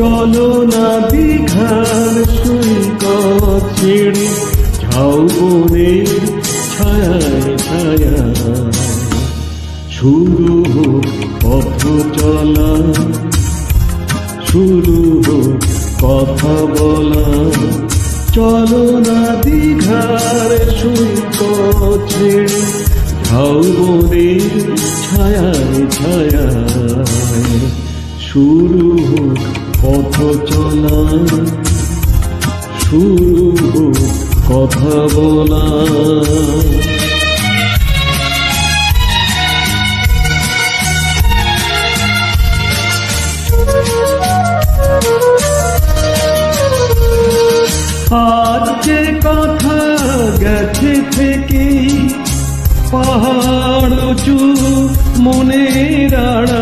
চলো না দীঘার সৈকত ছেড়ে ঝাউবনের ছায়ায় ছায়ায় শুরু হোক পথ চলা, শুরু হোক কথা বলা। চলো না দীঘার সৈকত ছেড়ে ঝাউবনের ছায়ায় ছায়ায় শুরু হোক পথ চলা, শুরু হোক কথা বলা। আজ যে কথা গেছে থেকে পাহাড় উঁচু মনের আড়া